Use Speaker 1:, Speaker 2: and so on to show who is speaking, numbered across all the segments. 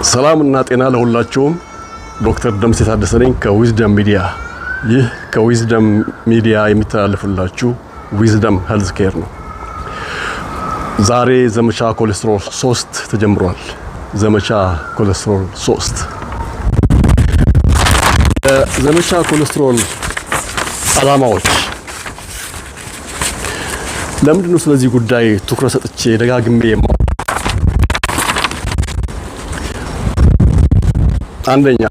Speaker 1: ሰላምና ጤና ለሁላችሁም። ዶክተር ደምሴ ታደሰ ነኝ ከዊዝደም ሚዲያ። ይህ ከዊዝደም ሚዲያ የሚተላለፍላችሁ ዊዝደም ሄልዝ ኬር ነው። ዛሬ ዘመቻ ኮሌስትሮል 3 ተጀምሯል። ዘመቻ ኮሌስትሮል 3 ዘመቻ ኮሌስትሮል ዓላማዎች ለምንድን ነው ስለዚህ ጉዳይ ትኩረት ሰጥቼ ደጋግሜ አንደኛ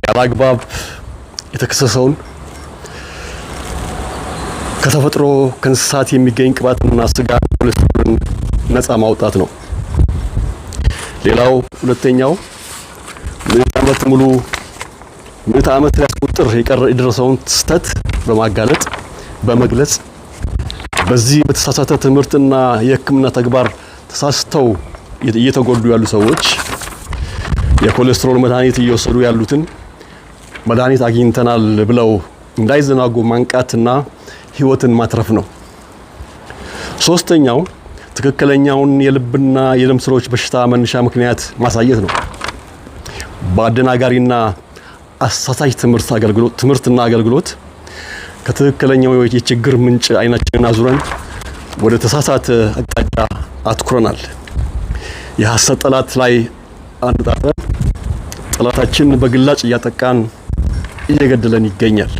Speaker 1: ያላግባብ የተከሰሰውን ከተፈጥሮ ከእንስሳት የሚገኝ ቅባትና ስጋ ኮሌስትሮልን ነፃ ማውጣት ነው። ሌላው ሁለተኛው ምዕተ ዓመት ሊያስቆጥር የደረሰውን ስህተት በማጋለጥ በመግለጽ በዚህ በተሳሳተ ትምህርትና የሕክምና ተግባር ተሳስተው እየተጎዱ ያሉ ሰዎች የኮሌስትሮል መድኃኒት እየወሰዱ ያሉትን መድኃኒት አግኝተናል ብለው እንዳይዘናጉ ማንቃትና ህይወትን ማትረፍ ነው። ሶስተኛው ትክክለኛውን የልብና የደም ስሮች በሽታ መነሻ ምክንያት ማሳየት ነው። በአደናጋሪና አሳሳች ትምህርትና አገልግሎት ከትክክለኛው የችግር ምንጭ አይናችንን አዙረን ወደ ተሳሳተ አቅጣጫ አትኩረናል። የሐሰት ጠላት ላይ አንጣጣን ጠላታችን በግላጭ እያጠቃን እየገደለን ይገኛል።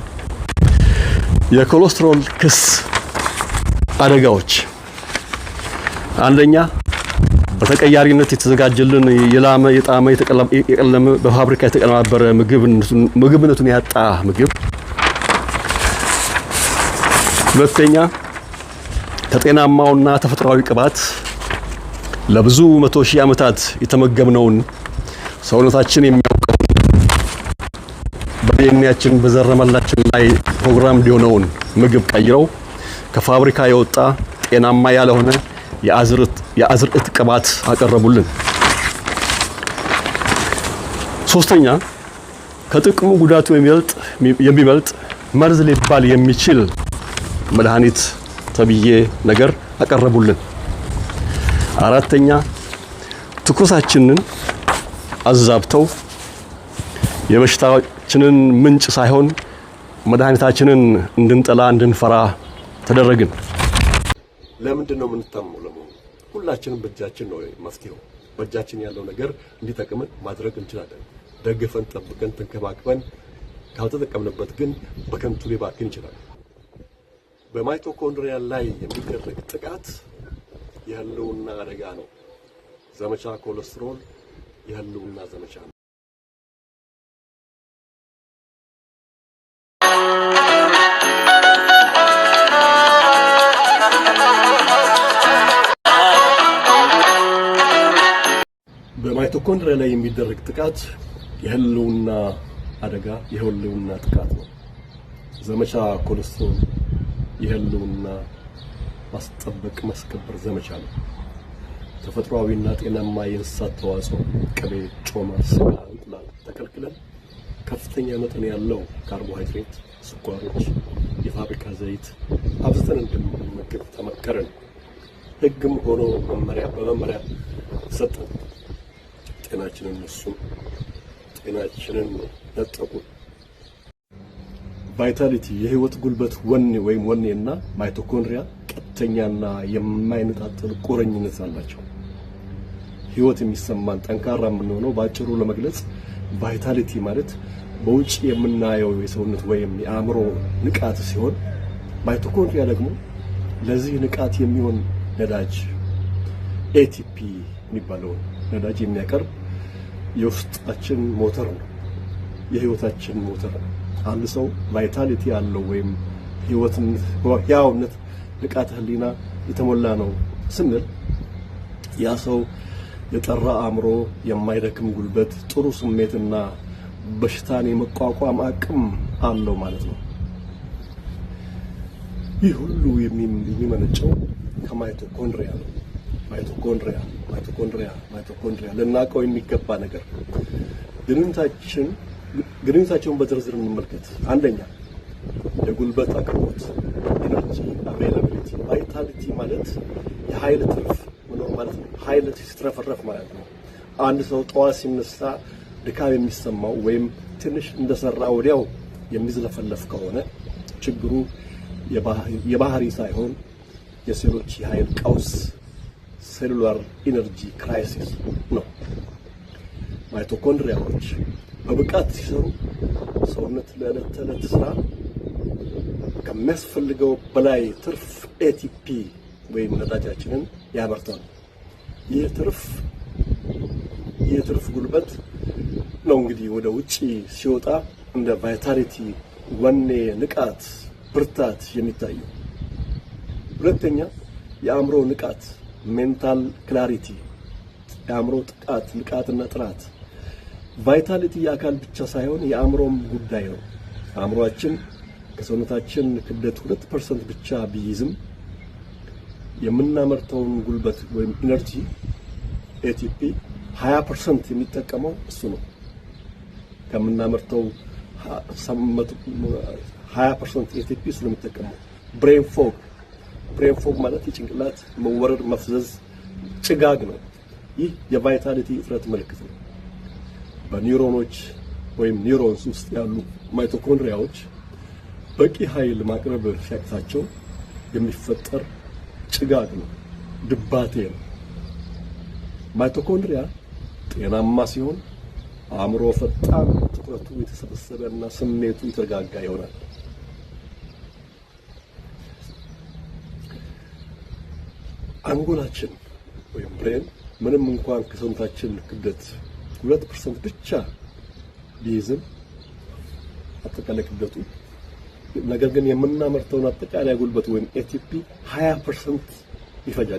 Speaker 1: የኮሌስትሮል ክስ አደጋዎች አንደኛ በተቀያሪነት የተዘጋጀልን የላመ የጣመ የቀለመ በፋብሪካ የተቀነባበረ ምግብነቱን ያጣ ምግብ። ሁለተኛ ከጤናማውና ተፈጥሯዊ ቅባት ለብዙ መቶ ሺህ ዓመታት የተመገብነውን ሰውነታችን የሚያውቀው በዲኤንኤያችን በዘረመላችን ላይ ፕሮግራም እንዲሆነውን ምግብ ቀይረው ከፋብሪካ የወጣ ጤናማ ያልሆነ የአዝርዕት ቅባት አቀረቡልን። ሶስተኛ ከጥቅሙ ጉዳቱ የሚበልጥ መርዝ ሊባል የሚችል መድኃኒት ተብዬ ነገር አቀረቡልን። አራተኛ ትኩሳችንን አዛብተው የበሽታችንን ምንጭ ሳይሆን መድኃኒታችንን እንድንጠላ እንድንፈራ ተደረግን። ለምንድን ነው የምንታመው? ለምን ሁላችንም በእጃችን ነው መፍትሄው። በእጃችን ያለው ነገር እንዲጠቅመን ማድረግ እንችላለን። ደግፈን ጠብቀን ተንከባክበን ካልተጠቀምንበት ግን በከንቱ ሊባክን ይችላል። በማይቶኮንድሪያ ላይ የሚደረግ ጥቃት የህልውና አደጋ ነው። ዘመቻ ኮሌስትሮል የህልውና ዘመቻ ነው። በማይቶኮንድሪያ ላይ የሚደረግ ጥቃት የህልውና አደጋ የህልውና ጥቃት ነው። ዘመቻ ኮሌስትሮል የህልውና ማስጠበቅ ማስከበር ዘመቻ ነው። ተፈጥሯዊና ጤናማ የእንስሳት ተዋጽኦ ቅቤ፣ ጮማ፣ ስጋ፣ እንቁላል ተከልክለን ከፍተኛ መጠን ያለው ካርቦሃይድሬት፣ ስኳሮች፣ የፋብሪካ ዘይት አብዝተን እንድንመገብ ተመከረን። ህግም ሆኖ በመመሪያ ሰጠን። ጤናችንን ነጠቁ። ቫይታሊቲ የህይወት ጉልበት ወኔና ማይቶኮንድሪያ ቀጥተኛና የማይነጣጠል ቁርኝነት አላቸው። ህይወት የሚሰማን ጠንካራ የምንሆነው ባጭሩ ለመግለጽ ቫይታሊቲ ማለት በውጭ የምናየው የሰውነት ወይም የአእምሮ ንቃት ሲሆን ማይቶኮንድሪያ ደግሞ ለዚህ ንቃት የሚሆን ነዳጅ ኤቲፒ የሚባለው ነዳጅ የሚያቀርብ የውስጣችን ሞተር ነው። የህይወታችን ሞተር ነው። አንድ ሰው ቫይታሊቲ ያለው ወይም ህያውነት ንቃተ ህሊና የተሞላ ነው ስንል ያ ሰው የጠራ አእምሮ፣ የማይደክም ጉልበት፣ ጥሩ ስሜትና በሽታን የመቋቋም አቅም አለው ማለት ነው። ይህ ሁሉ የሚመነጨው ከማይቶኮንድሪያ ነው። ማይቶኮንድሪያ ልናውቀው የሚገባ ነገር። ግንኙነታቸውን በዝርዝር እንመልከት። አንደኛ የጉልበት አቅርቦት ኢነርጂ አቬይላቢሊቲ። ቫይታሊቲ ማለት የኃይል ትርፍ ማለት ነው። ኃይል ሲትረፈረፍ ማለት ነው። አንድ ሰው ጠዋት ሲነሳ ድካም የሚሰማው ወይም ትንሽ እንደሰራ ወዲያው የሚዝለፈለፍ ከሆነ ችግሩ የባህሪ ሳይሆን የሴሎች የኃይል ቀውስ ሴሉላር ኢነርጂ ክራይሲስ ነው። ማይቶኮንድሪያዎች በብቃት ሲሰሩ ሰውነት ለዕለት ተዕለት ስራ ከሚያስፈልገው በላይ ትርፍ ኤቲፒ ወይም ነዳጃችንን ያመርታሉ። ይህ ትርፍ ጉልበት ነው እንግዲህ ወደ ውጪ ሲወጣ እንደ ቫይታሊቲ፣ ወኔ፣ ንቃት፣ ብርታት የሚታየው። ሁለተኛ የአእምሮ ንቃት ሜንታል ክላሪቲ፣ የአእምሮ ንቃትና ጥራት። ቫይታሊቲ የአካል ብቻ ሳይሆን የአእምሮም ጉዳይ ነው። አእምሮአችን ከሰውነታችን ክብደት 2% ብቻ ቢይዝም የምናመርተውን ጉልበት ወይም ኢነርጂ ኤቲፒ 20% የሚጠቀመው እሱ ነው። ከምናመርተው 20% ኤቲፒ እሱ ነው የሚጠቀመው። ብሬን ፎግ ማለት የጭንቅላት መወረድ፣ መፍዘዝ፣ ጭጋግ ነው። ይህ የቫይታሊቲ እጥረት ምልክት ነው። በኒውሮኖች ወይም ኒውሮንስ ውስጥ ያሉ ማይቶኮንድሪያዎች በቂ ኃይል ማቅረብ ሲያቅታቸው የሚፈጠር ጭጋግ ነው፣ ድባቴ ነው። ማይቶኮንድሪያ ጤናማ ሲሆን አእምሮ ፈጣን፣ ትኩረቱ የተሰበሰበና ስሜቱ የተረጋጋ ይሆናል። አንጎላችን ወይም ብሬን ምንም እንኳን ከሰውነታችን ክብደት 2% ብቻ ቢይዝም አጠቃላይ ክብደቱ ነገር ግን የምናመርተውን አጠቃላይ ጉልበት ወይም ኤቲፒ 20%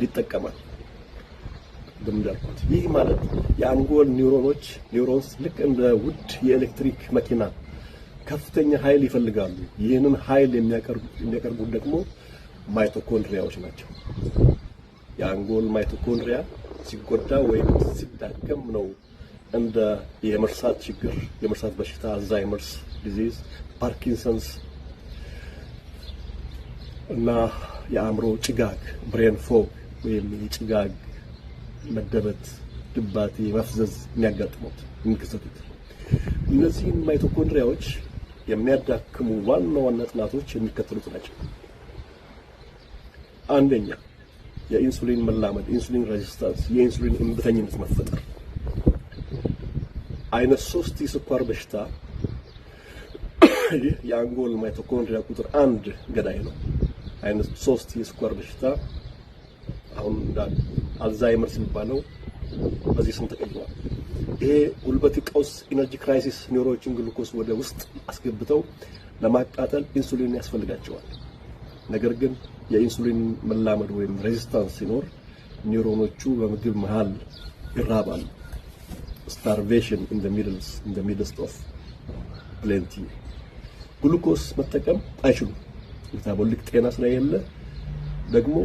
Speaker 1: ይጠቀማል። እንደምዳልኩት ይህ ማለት የአንጎል ኒውሮንስ ልክ እንደ ውድ የኤሌክትሪክ መኪና ከፍተኛ ኃይል ይፈልጋሉ። ይህንን ኃይል የሚያቀርቡት ደግሞ ማይቶኮንድሪያዎች ናቸው። የአንጎል ማይቶኮንድሪያ ሲጎዳ ወይም ሲዳከም ነው እንደ የመርሳት ችግር፣ የመርሳት በሽታ፣ አልዛይመርስ ዲዚዝ፣ ፓርኪንሰንስ እና የአእምሮ ጭጋግ ብሬን ፎግ ወይም የጭጋግ መደበት፣ ድባቴ፣ መፍዘዝ የሚከሰቱት። እነዚህን ማይቶኮንድሪያዎች የሚያዳክሙ ዋና ጥናቶች የሚከተሉት ናቸው። አንደኛ የኢንሱሊን መላመድ፣ ኢንሱሊን ሬዚስታንስ፣ የኢንሱሊን እምቢተኝነት መፈጠር። አይነት 3 የስኳር በሽታ ይህ የአንጎል ማይቶኮንድሪያ ቁጥር 1 ገዳይ ነው። አይነት 3 የስኳር በሽታ አሁን እንዳል አልዛይመርስ የሚባለው በዚህ ስም ተቀይሯል። ይሄ ጉልበት ቀውስ ኢነርጂ ክራይሲስ ኒውሮኖችን ግሉኮስ ወደ ውስጥ አስገብተው ለማቃጠል ኢንሱሊን ያስፈልጋቸዋል። ነገር ግን የኢንሱሊን መላመድ ወይም ሬዚስታንስ ሲኖር ኒውሮኖቹ በምግብ መሃል ይራባሉ። starvation in the midst of plenty። ግሉኮስ መጠቀም አይችሉም። ሜታቦሊክ ጤና ስለሌለ ደግሞ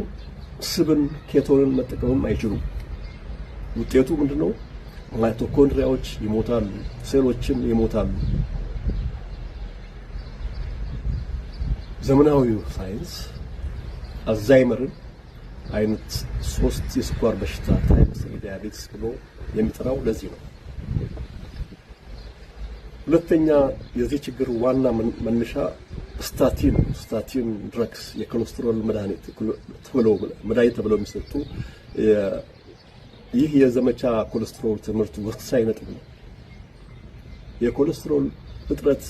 Speaker 1: ስብን ኬቶንን መጠቀምም አይችሉም። ውጤቱ ምንድነው? ማይቶኮንድሪያዎች ይሞታሉ፣ ሴሎችም ይሞታሉ። ዘመናዊው ሳይንስ አልዛይመርን አይነት 3 የስኳር በሽታ ታይፕ 3 ዲያቤቲስ ብሎ የሚጠራው ለዚህ ነው። ሁለተኛ የዚህ ችግር ዋና መነሻ ስታቲን ድረግስ፣ የኮሌስትሮል መድኃኒት ተብለው የሚሰጡ ይህ የዘመቻ ኮሌስትሮል ትምህርት ወሳኝ ነጥብ ነው። የኮሌስትሮል እጥረት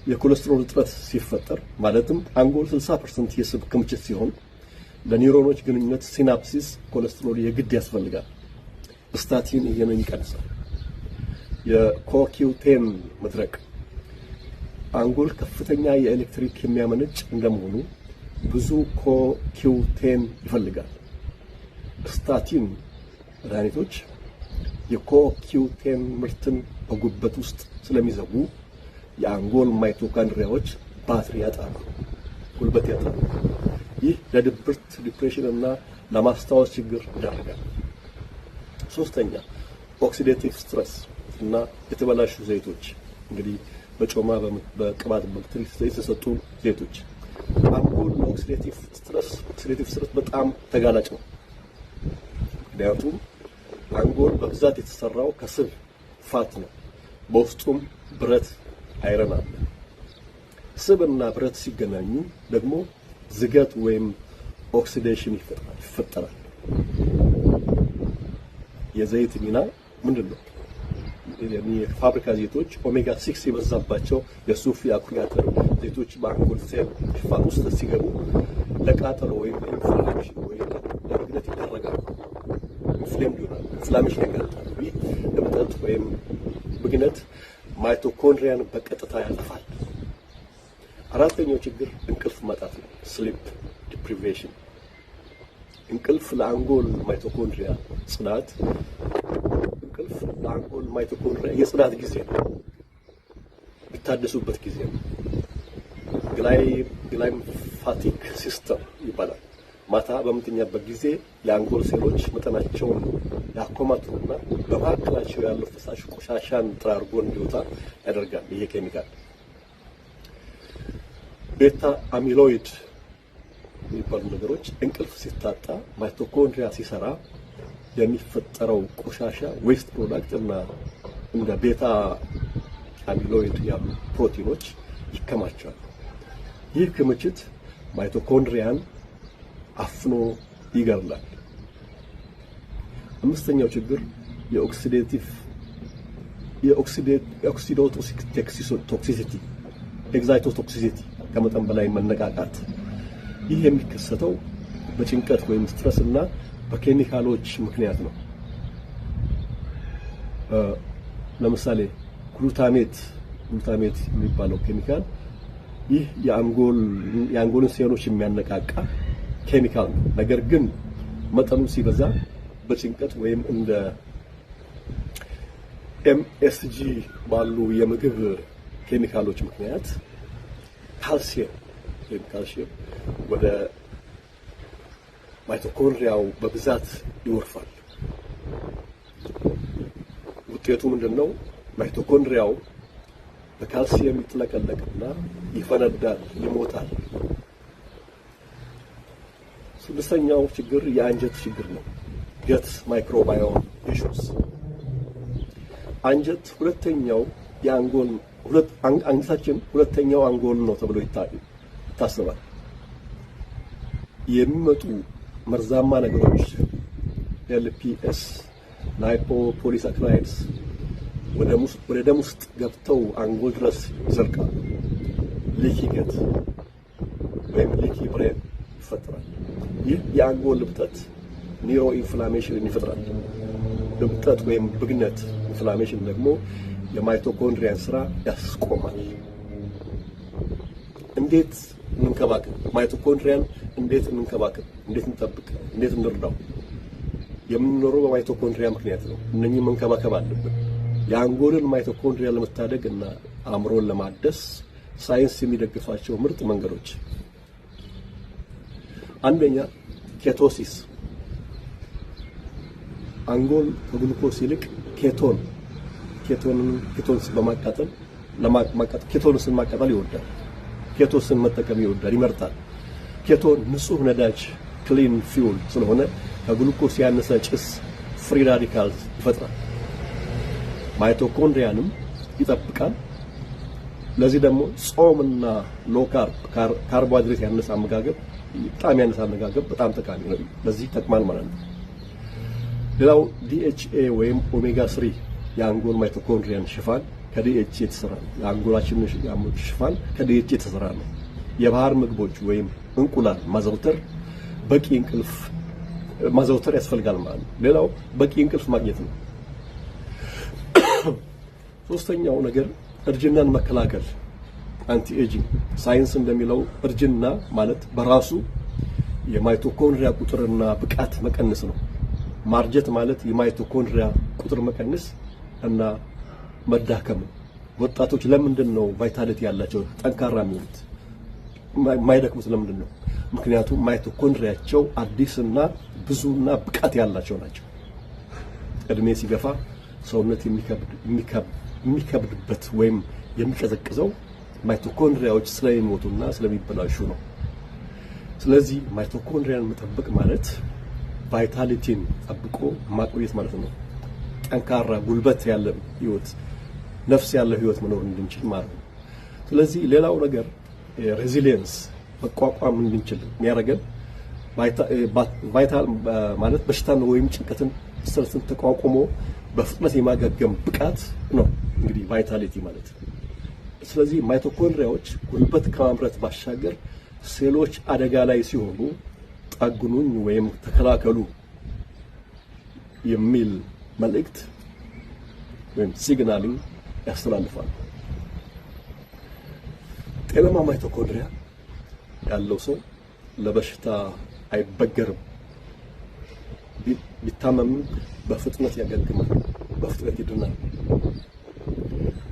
Speaker 1: የኮሌስትሮል እጥረት ሲፈጠር ማለትም አንጎል 60% የስብ ክምችት ሲሆን ለኒውሮኖች ግንኙነት ሲናፕሲስ ኮሌስትሮል የግድ ያስፈልጋል። ስታቲን ይሄንን ይቀንሳል። የኮኪው10 መድረቅ አንጎል ከፍተኛ የኤሌክትሪክ የሚያመነጭ እንደመሆኑ ብዙ ኮኪው10 ይፈልጋል። ስታቲን መድኃኒቶች የኮኪው10 ምርትን በጉበት ውስጥ ስለሚዘጉ የአንጎል ማይቶኮንድሪያዎች ባትሪ ያጣሉ፣ ጉልበት ያጣሉ። ይህ ለድብርት፣ ዲፕሬሽን እና ለማስታወስ ችግር ይዳርጋል። ሶስተኛ ኦክሲዴቲቭ ስትረስ እና የተበላሹ ዘይቶች፣ እንግዲህ በጮማ በቅባት በክትሪት የተሰጡ ዘይቶች። አንጎል ኦክሲዴቲቭ ስትረስ በጣም ተጋላጭ ነው። ምክንያቱም አንጎል በብዛት የተሰራው ከስብ ፋት ነው። በውስጡም ብረት አይረን አለ። ስብና ብረት ሲገናኙ ደግሞ ዝገት ወይም ኦክሲዴሽን ይፈጠራል። የዘይት ሚና ምንድነው? የፋብሪካ ዘይቶች ኦሜጋ 6 የበዛባቸው የሱፍ አኩሪ አተር ዘይቶች በአንጎል ሴል ሽፋን ውስጥ ሲገቡ ለቃጠሎ ወይም ኢንፍላሜሽን ወይም ለብግነት ይዳረጋሉ። ኢንፍላሜሽን ያጋልጣል። ይህ እብጠት ወይም ብግነት ማይቶኮንድሪያን በቀጥታ ያጠፋል። አራተኛው ችግር እንቅልፍ ማጣት ነው። ስሊፕ ዲፕሪቬሽን። እንቅልፍ ለአንጎል ማይቶኮንድሪያ ጽዳት እንቅልፍ ለአንጎል ማይቶኮንድሪያ የጽዳት ጊዜ ነው። ቢታደሱበት ጊዜ ነው። ግላይምፋቲክ ሲስተም ይባላል። ማታ በምትኛበት ጊዜ የአንጎል ሴሎች መጠናቸውን ያኮማቱና በመካከላቸው ያለው ፈሳሽ ቆሻሻን ጠራርጎ እንዲወጣ ያደርጋል። ይሄ ኬሚካል ቤታ አሚሎይድ የሚባሉ ነገሮች እንቅልፍ ሲታጣ ማይቶኮንድሪያ ሲሰራ የሚፈጠረው ቆሻሻ ዌስት ፕሮዳክት እና እንደ ቤታ አሚሎይድ ያሉ ፕሮቲኖች ይከማቻሉ። ይህ ክምችት ማይቶኮንድሪያን አፍኖ ይገድላል። አምስተኛው ችግር የኦክሲዶቶክሲሲቲ ኤግዛይቶቶክሲሲቲ ከመጠን በላይ መነቃቃት። ይህ የሚከሰተው በጭንቀት ወይም ስትረስ እና በኬሚካሎች ምክንያት ነው። ለምሳሌ ግሉታሜት የሚባለው ኬሚካል ይህ የአንጎልን ሴሎች የሚያነቃቃ ኬሚካል ነው። ነገር ግን መጠኑ ሲበዛ በጭንቀት ወይም እንደ ኤምኤስጂ ባሉ የምግብ ኬሚካሎች ምክንያት ካልሲየም ወደ ማይቶኮንድሪያው በብዛት ይወርፋል። ውጤቱ ምንድነው? ማይቶኮንድሪያው በካልሲየም ይጥለቀለቅና ይፈነዳል፣ ይሞታል። ስድስተኛው ችግር የአንጀት ችግር ነው። ገት ማይክሮባዮም ኢሹስ። አንጀት አንጀታችን ሁለተኛው አንጎል ነው ተብሎ ይታሰባል። የሚመጡ መርዛማ ነገሮች ኤልፒኤስ፣ ላይፖፖሊሳካራይድስ ወደ ደም ውስጥ ገብተው አንጎል ድረስ ይዘልቃሉ። ሊኪ ገት ወይም ሊኪ ብሬን ይፈጠራል። ይህ የአንጎል እብጠት ኒውሮ ኢንፍላሜሽን ይፈጥራል። እብጠት ወይም ብግነት ኢንፍላሜሽን ደግሞ የማይቶኮንድሪያን ስራ ያስቆማል። እንዴት እንንከባከብ? ማይቶኮንድሪያን እንዴት እንንከባከብ? እንዴት እንጠብቅ? እንዴት እንርዳው? የምንኖረው በማይቶኮንድሪያ ምክንያት ነው። እነኚህ መንከባከብ አለብን። የአንጎልን ማይቶኮንድሪያ ለመታደግ እና አእምሮን ለማደስ ሳይንስ የሚደግፋቸው ምርጥ መንገዶች፣ አንደኛ ኬቶሲስ። አንጎል ከግሉኮስ ይልቅ ኬቶንስን ማቃጠል ይወዳል። ኬቶስን መጠቀም ይመርጣል። ኬቶን ንጹህ ነዳጅ ክሊን ፊውል ስለሆነ ከግሉኮስ ያነሰ ጭስ ፍሪ ራዲካልስ ይፈጥራል። ማይቶኮንድሪያንም ይጠብቃል። ለዚህ ደግሞ ጾምና ሎ ካርቦሃይድሬት ያነሰ አመጋገብ በጣም ጠቃሚ ነው። ለዚህ ይጠቅማል ማለት ነው። ሌላው ዲኤችኤ ወይም ኦሜጋ 3 የአንጎል ማይቶኮንድሪያን ሽፋን ከዲኤችኤ የተሰራ ነው። የአንጎላችን ሽፋን ከዲኤችኤ የተሰራ ነው። የባህር ምግቦች ወይም እንቁላል በቂ እንቅልፍ ማዘውተር ያስፈልጋል ማለት ነው። ሌላው በቂ እንቅልፍ ማግኘት ነው። ሶስተኛው ነገር እርጅናን መከላከል አንቲ ኤጂንግ። ሳይንስ እንደሚለው እርጅና ማለት በራሱ የማይቶኮንድሪያ ቁጥርና ብቃት መቀነስ ነው። ማርጀት ማለት የማይቶኮንድሪያ ቁጥር መቀነስ እና መዳከም። ወጣቶች ለምንድን ነው ቫይታሊቲ ያላቸው ጠንካራ የሚሆኑት? የማይደክሙት ለምንድን ነው? ምክንያቱም ማይቶኮንድሪያቸው አዲስና ብዙና ብቃት ያላቸው ናቸው። እድሜ ሲገፋ ሰውነት የሚከብድበት ወይም የሚቀዘቅዘው ማይቶኮንድሪያዎች ስለሚሞቱና ስለሚበላሹ ነው። ስለዚህ ማይቶኮንድሪያን መጠበቅ ማለት ቫይታሊቲን ጠብቆ ማቆየት ማለት ነው። ጠንካራ ጉልበት ያለን ህይወት ነፍስ ያለው ህይወት መኖር እንድንችል ማለት ነው። ስለዚህ ሌላው ነገር ሬዚሊየንስ መቋቋም እንድንችል የሚያደርገን ቫይታል ማለት በሽታን ወይም ጭንቀትን ስትረስን ተቋቁሞ በፍጥነት የማገገም ብቃት ነው እንግዲህ ቫይታሊቲ ማለት። ስለዚህ ማይቶኮንድሪያዎች ጉልበት ከማምረት ባሻገር ሴሎች አደጋ ላይ ሲሆኑ ጠግኑኝ ወይም ተከላከሉ የሚል መልእክት ወይም ሲግናሊንግ ያስተላልፋሉ። ጤናማ ማይቶኮንድሪያ ያለው ሰው ለበሽታ አይበገርም። ቢታመምም በፍጥነት ያገግማል፣ በፍጥነት ይድናል።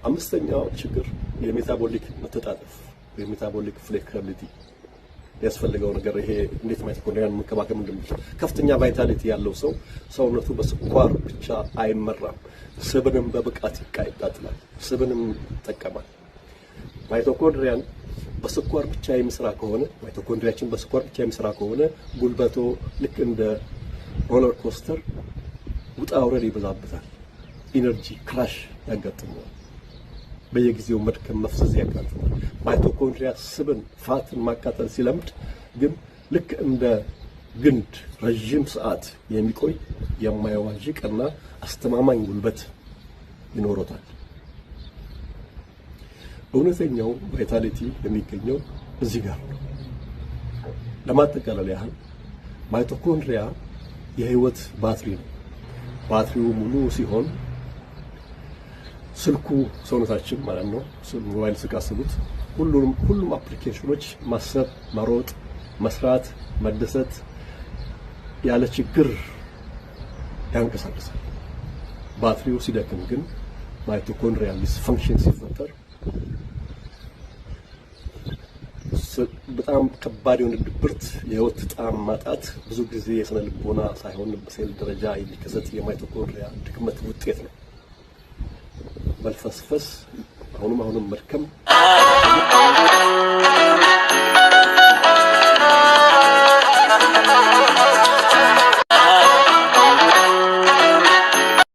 Speaker 1: አምስተኛው ችግር የሜታቦሊክ መተጣጠፍ የሜታቦሊክ ፍሌክሲቢሊቲ ያስፈልገው ነገር ይሄ እንዴት ማይቶኮንድሪያን መከባከብ እንደምንችል። ከፍተኛ ቫይታሊቲ ያለው ሰው ሰውነቱ በስኳር ብቻ አይመራም፣ ስብንም በብቃት ይቃጠላል፣ ስብንም ይጠቀማል። ማይቶኮንድሪያን በስኳር ብቻ የሚሰራ ከሆነ ማይቶኮንድሪያችን በስኳር ብቻ የሚሰራ ከሆነ ጉልበቶ ልክ እንደ ሮለር ኮስተር ውጣ ውረድ ይበዛበታል። ኢነርጂ ክራሽ ያጋጥመዋል። በየጊዜው መድከም መፍሰስ ያጋጥማል። ማይቶኮንድሪያ ስብን ፋትን ማቃጠል ሲለምድ ግን ልክ እንደ ግንድ ረጅም ሰዓት የሚቆይ የማይዋዥቅና አስተማማኝ ጉልበት ይኖሮታል። እውነተኛው ቫይታሊቲ የሚገኘው እዚህ ጋር ነው። ለማጠቃለል ያህል ማይቶኮንድሪያ የህይወት ባትሪ ነው። ባትሪው ሙሉ ሲሆን ስልኩ ሰውነታችን ማለት ነው። ሞባይል ስቃስቡት ሁሉም አፕሊኬሽኖች ማሰብ፣ መሮጥ፣ መስራት፣ መደሰት ያለ ችግር ያንቀሳቅሳል። ባትሪው ሲደክም ግን ማይቶኮንድሪያል ዲስፈንክሽን ሲፈጠር በጣም ከባድ የሆነ ድብርት፣ የህይወት ጣዕም ማጣት ብዙ ጊዜ የስነ ልቦና ሳይሆን በሴል ደረጃ የሚከሰት የማይቶኮንድሪያ ድክመት ውጤት ነው። መልፈስፈስ፣ አሁንም መድከም